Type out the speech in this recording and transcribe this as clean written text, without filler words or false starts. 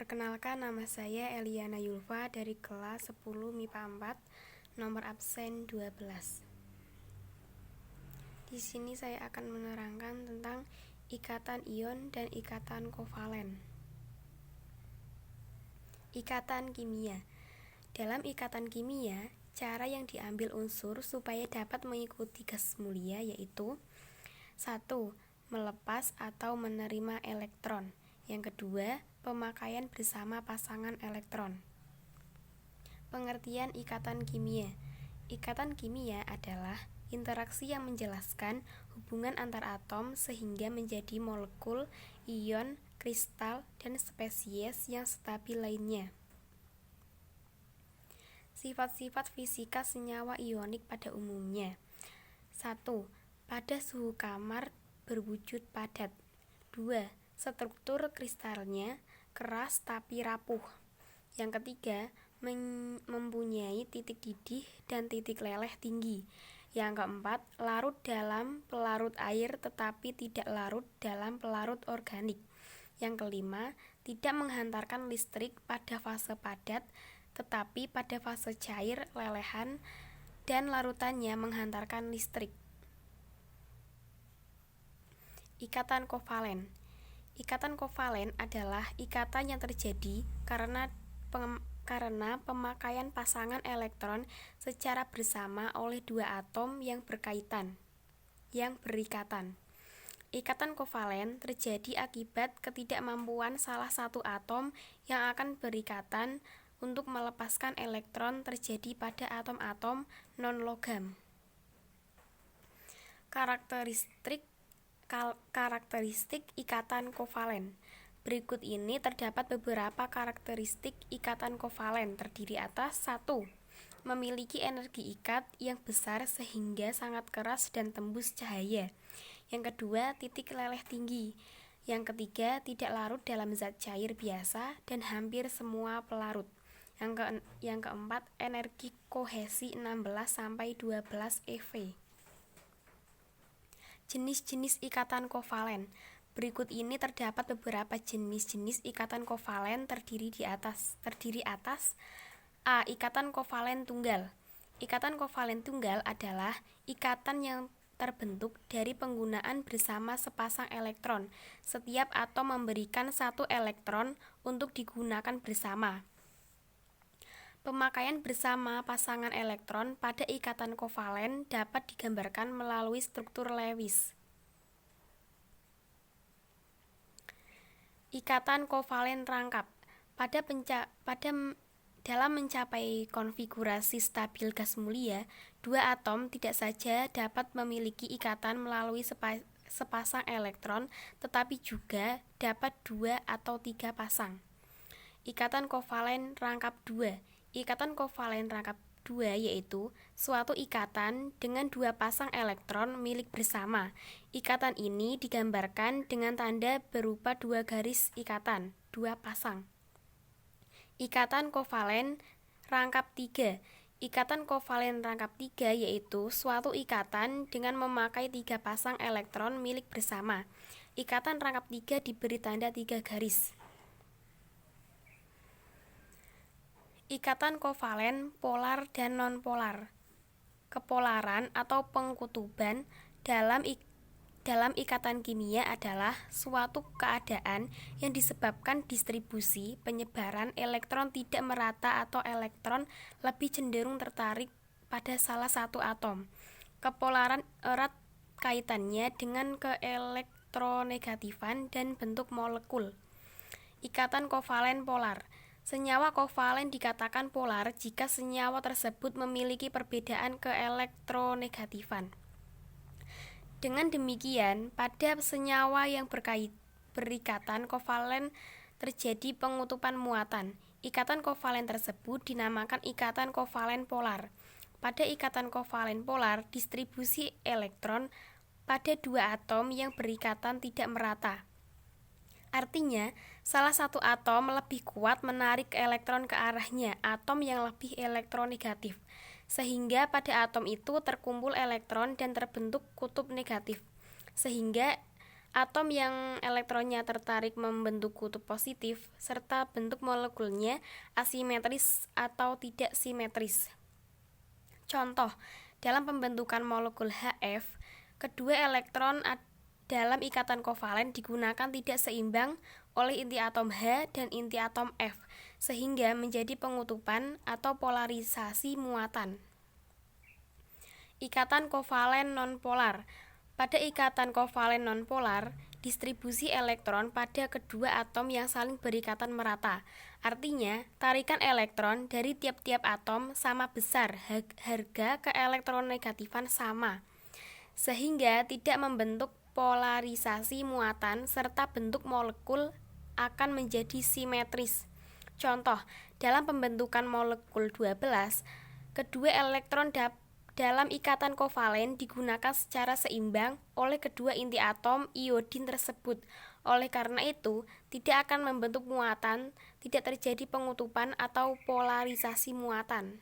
Perkenalkan, nama saya Eliana Yulfa dari kelas 10 MIPA 4, nomor absen 12. Di sini saya akan menerangkan tentang ikatan ion dan ikatan kovalen. Ikatan kimia. Dalam ikatan kimia, cara yang diambil unsur supaya dapat mengikuti gas mulia yaitu 1. Melepas atau menerima elektron. Yang kedua, pemakaian bersama pasangan elektron. Pengertian ikatan kimia. Ikatan kimia adalah interaksi yang menjelaskan hubungan antar atom sehingga menjadi molekul, ion, kristal, dan spesies yang stabil lainnya. Sifat-sifat fisika senyawa ionik pada umumnya. 1. Pada suhu kamar berwujud padat. 2. Struktur kristalnya keras tapi rapuh. Yang ketiga, mempunyai titik didih dan titik leleh tinggi. Yang keempat, larut dalam pelarut air tetapi tidak larut dalam pelarut organik. Yang kelima, tidak menghantarkan listrik pada fase padat tetapi pada fase cair, lelehan, dan larutannya menghantarkan listrik. Ikatan kovalen. Ikatan kovalen adalah ikatan yang terjadi karena pemakaian pasangan elektron secara bersama oleh dua atom yang berikatan. Ikatan kovalen terjadi akibat ketidakmampuan salah satu atom yang akan berikatan untuk melepaskan elektron terjadi pada atom-atom non-logam. Karakteristik ikatan kovalen. Berikut ini terdapat beberapa karakteristik ikatan kovalen terdiri atas 1. Memiliki energi ikat yang besar sehingga sangat keras dan tembus cahaya. Yang kedua, titik leleh tinggi. Yang ketiga, tidak larut dalam zat cair biasa dan hampir semua pelarut. Yang keempat, energi kohesi 16-12 eV. Jenis-jenis ikatan kovalen. Berikut ini terdapat beberapa jenis-jenis ikatan kovalen terdiri atas A. Ikatan kovalen tunggal. Ikatan kovalen tunggal adalah ikatan yang terbentuk dari penggunaan bersama sepasang elektron. Setiap atom memberikan satu elektron untuk digunakan bersama. Pemakaian bersama pasangan elektron pada ikatan kovalen dapat digambarkan melalui struktur Lewis. Ikatan kovalen rangkap. Dalam mencapai konfigurasi stabil gas mulia, dua atom tidak saja dapat memiliki ikatan melalui sepasang elektron, tetapi juga dapat dua atau tiga pasang. Ikatan kovalen rangkap 2. Ikatan kovalen rangkap 2 yaitu suatu ikatan dengan dua pasang elektron milik bersama. Ikatan ini digambarkan dengan tanda berupa dua garis ikatan, dua pasang. Ikatan kovalen rangkap 3. Ikatan kovalen rangkap 3 yaitu suatu ikatan dengan memakai tiga pasang elektron milik bersama. Ikatan rangkap 3 diberi tanda 3 garis. Ikatan kovalen polar dan nonpolar. Kepolaran atau pengkutuban dalam ikatan kimia adalah suatu keadaan yang disebabkan distribusi penyebaran elektron tidak merata atau elektron lebih cenderung tertarik pada salah satu atom. Kepolaran erat kaitannya dengan keelektronegatifan dan bentuk molekul. Ikatan kovalen polar. Senyawa kovalen dikatakan polar jika senyawa tersebut memiliki perbedaan keelektronegatifan. Dengan demikian, pada senyawa yang berikatan kovalen terjadi pengutupan muatan. Ikatan kovalen tersebut dinamakan ikatan kovalen polar. Pada ikatan kovalen polar, distribusi elektron pada dua atom yang berikatan tidak merata. Artinya, salah satu atom lebih kuat menarik elektron ke arahnya, atom yang lebih elektronegatif, sehingga pada atom itu terkumpul elektron dan terbentuk kutub negatif, sehingga Atom yang elektronnya tertarik membentuk kutub positif, serta bentuk molekulnya asimetris atau tidak simetris. Contoh, dalam pembentukan molekul HF, kedua elektron dalam ikatan kovalen digunakan tidak seimbang oleh inti atom H dan inti atom F, sehingga menjadi pengutupan atau polarisasi muatan. Ikatan kovalen nonpolar. Pada ikatan kovalen nonpolar, distribusi elektron pada kedua atom yang saling berikatan merata. Artinya, tarikan elektron dari tiap-tiap atom sama besar, harga keelektronegativan sama, sehingga tidak membentuk polarisasi muatan serta bentuk molekul akan menjadi simetris. Contoh, dalam pembentukan molekul 12, kedua elektron dalam ikatan kovalen digunakan secara seimbang oleh kedua inti atom iodin tersebut. Oleh karena itu, tidak akan membentuk muatan, tidak terjadi pengutupan atau polarisasi muatan.